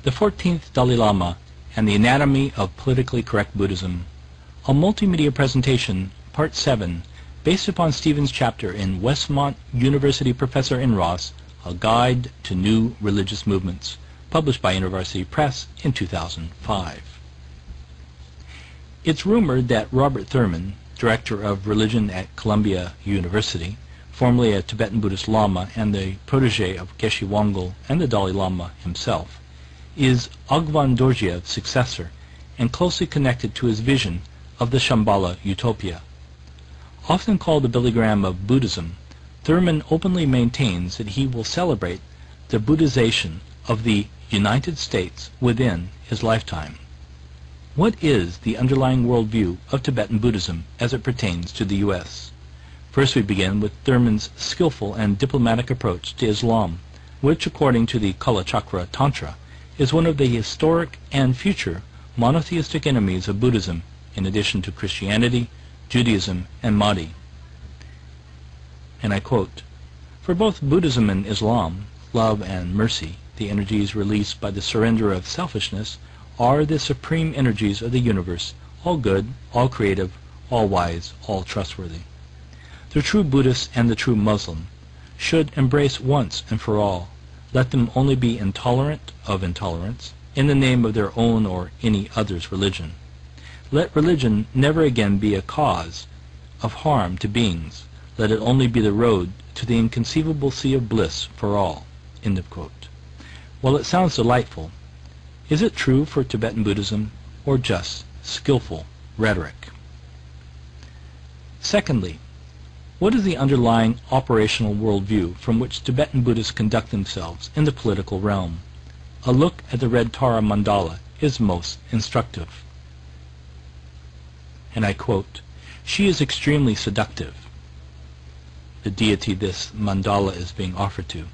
The 14th Dalai Lama and the Anatomy of Politically Correct Buddhism, a multimedia presentation, Part 7, based upon Stephen's chapter in Westmont University Professor Inros, A Guide to New Religious Movements, published by University Press in 2005. It's rumored that Robert Thurman, Director of Religion at Columbia University, formerly a Tibetan Buddhist Lama and the protege of Geshe Wangyal and the Dalai Lama himself, is Ogvan Dorjiev's successor and closely connected to his vision of the Shambhala Utopia. Often called the Billy Graham of Buddhism, Thurman openly maintains that he will celebrate the Buddhization of the United States within his lifetime. What is the underlying worldview of Tibetan Buddhism as it pertains to the U.S.? First we begin with Thurman's skillful and diplomatic approach to Islam, which, according to the Kala Chakra Tantra, is one of the historic and future monotheistic enemies of Buddhism, in addition to Christianity, Judaism, and Mahdi. And I quote, "For both Buddhism and Islam, love and mercy, the energies released by the surrender of selfishness, are the supreme energies of the universe, all good, all creative, all wise, all trustworthy. The true Buddhist and the true Muslim should embrace once and for all. Let them only be intolerant of intolerance, in the name of their own or any other's religion. Let religion never again be a cause of harm to beings. Let it only be the road to the inconceivable sea of bliss for all." End of quote. While it sounds delightful, is it true for Tibetan Buddhism or just skillful rhetoric? Secondly, what is the underlying operational worldview from which Tibetan Buddhists conduct themselves in the political realm? A look at the red Tara mandala is most instructive. And I quote, "She is extremely seductive," the deity this mandala is being offered to.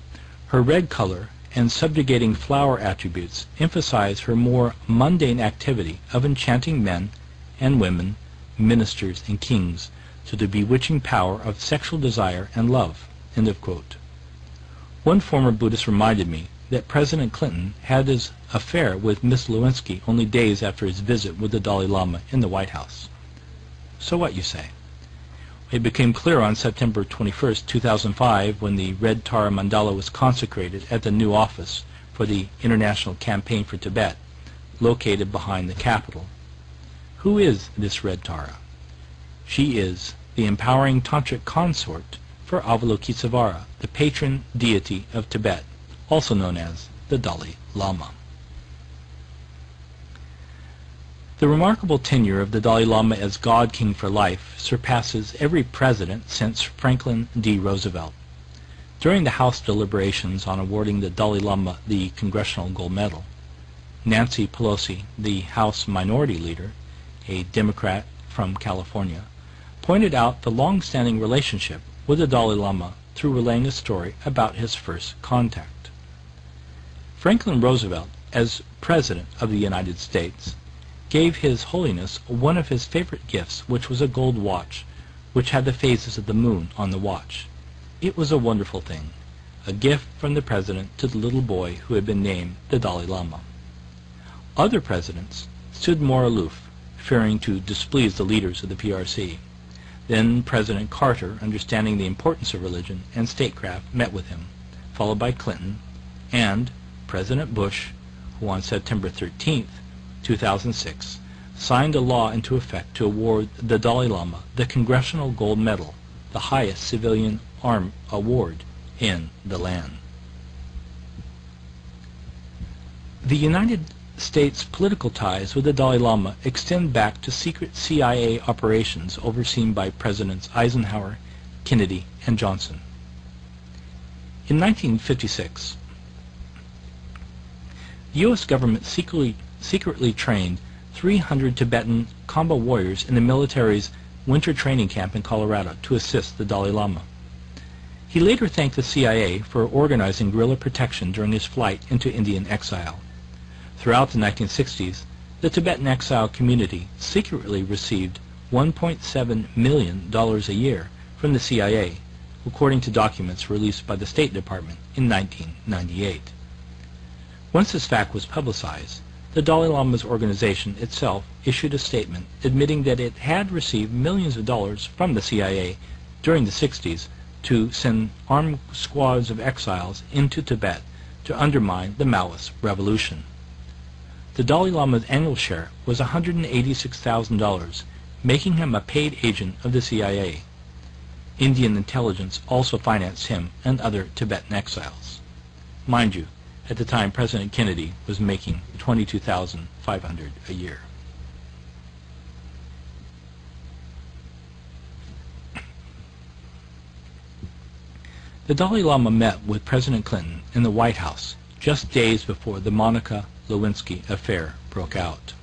"Her red color and subjugating flower attributes emphasize her more mundane activity of enchanting men and women, ministers and kings, to the bewitching power of sexual desire and love." End of quote. One former Buddhist reminded me that President Clinton had his affair with Miss Lewinsky only days after his visit with the Dalai Lama in the White House. So what, you say? It became clear on September 21, 2005, when the Red Tara Mandala was consecrated at the new office for the International Campaign for Tibet, located behind the Capitol. Who is this Red Tara? She is the empowering tantric consort for Avalokitesvara, the patron deity of Tibet, also known as the Dalai Lama. The remarkable tenure of the Dalai Lama as God King for life surpasses every president since Franklin D. Roosevelt. During the House deliberations on awarding the Dalai Lama the Congressional Gold Medal, Nancy Pelosi, the House Minority Leader, a Democrat from California, pointed out the long-standing relationship with the Dalai Lama through relaying a story about his first contact. Franklin Roosevelt, as President of the United States, gave His Holiness one of his favorite gifts, which was a gold watch, which had the phases of the moon on the watch. It was a wonderful thing, a gift from the President to the little boy who had been named the Dalai Lama. Other presidents stood more aloof, fearing to displease the leaders of the PRC. Then President Carter, understanding the importance of religion and statecraft, met with him, followed by Clinton, and President Bush, who on September 13, 2006, signed a law into effect to award the Dalai Lama the Congressional Gold Medal, the highest civilian award in the land. The United States political ties with the Dalai Lama extend back to secret CIA operations overseen by Presidents Eisenhower, Kennedy, and Johnson. In 1956, the U.S. government secretly trained 300 Tibetan Khamba warriors in the military's winter training camp in Colorado to assist the Dalai Lama. He later thanked the CIA for organizing guerrilla protection during his flight into Indian exile. Throughout the 1960s, the Tibetan exile community secretly received $1.7 million a year from the CIA, according to documents released by the State Department in 1998. Once this fact was publicized, the Dalai Lama's organization itself issued a statement admitting that it had received millions of dollars from the CIA during the 60s to send armed squads of exiles into Tibet to undermine the Maoist revolution. The Dalai Lama's annual share was $186,000, making him a paid agent of the CIA. Indian intelligence also financed him and other Tibetan exiles. Mind you, at the time President Kennedy was making $22,500 a year. The Dalai Lama met with President Clinton in the White House just days before the Monica Lewinsky affair broke out.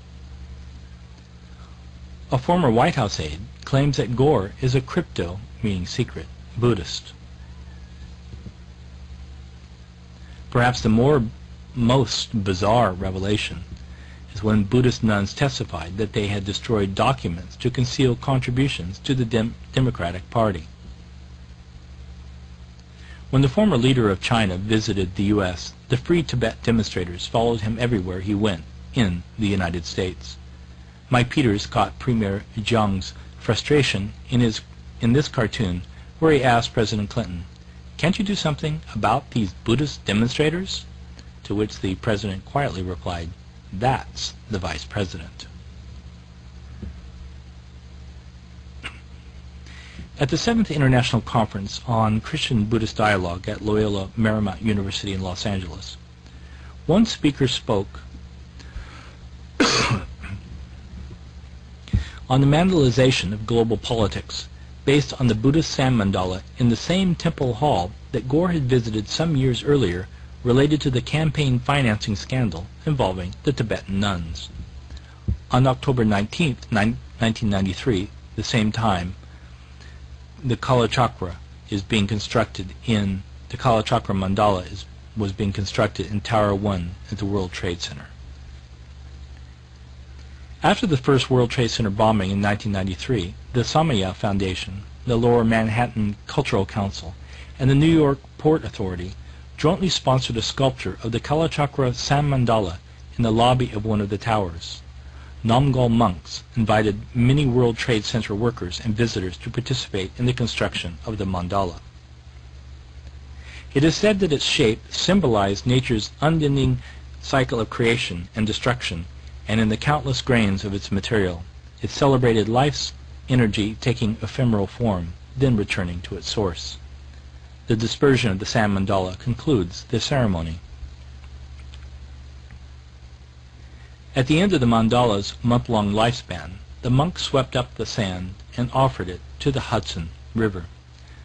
A former White House aide claims that Gore is a crypto, meaning secret, Buddhist. Perhaps the most bizarre revelation is when Buddhist nuns testified that they had destroyed documents to conceal contributions to the Democratic Party. When the former leader of China visited the U.S., the Free Tibet demonstrators followed him everywhere he went in the United States. Mike Peters caught Premier Jiang's frustration in this cartoon where he asked President Clinton, "Can't you do something about these Buddhist demonstrators?" To which the president quietly replied, "That's the vice president." At the 7th International Conference on Christian-Buddhist Dialogue at Loyola Marymount University in Los Angeles, one speaker spoke on the mandalization of global politics based on the Buddhist sand mandala in the same temple hall that Gore had visited some years earlier related to the campaign financing scandal involving the Tibetan nuns. On October 19, 1993, the same time, the Kalachakra is being constructed in the Kalachakra mandala was being constructed in Tower 1 at the World Trade Center. After the first World Trade Center bombing in 1993, the Samaya Foundation, the Lower Manhattan Cultural Council, and the New York Port Authority jointly sponsored a sculpture of the Kalachakra Sand Mandala in the lobby of one of the towers. Namgal monks invited many World Trade Center workers and visitors to participate in the construction of the mandala. It is said that its shape symbolized nature's unending cycle of creation and destruction, and in the countless grains of its material, it celebrated life's energy taking ephemeral form, then returning to its source. The dispersion of the sand mandala concludes the ceremony. At the end of the mandala's month-long lifespan, the monks swept up the sand and offered it to the Hudson River.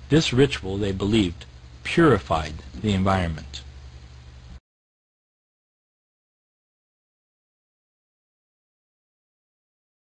This ritual, they believed, purified the environment.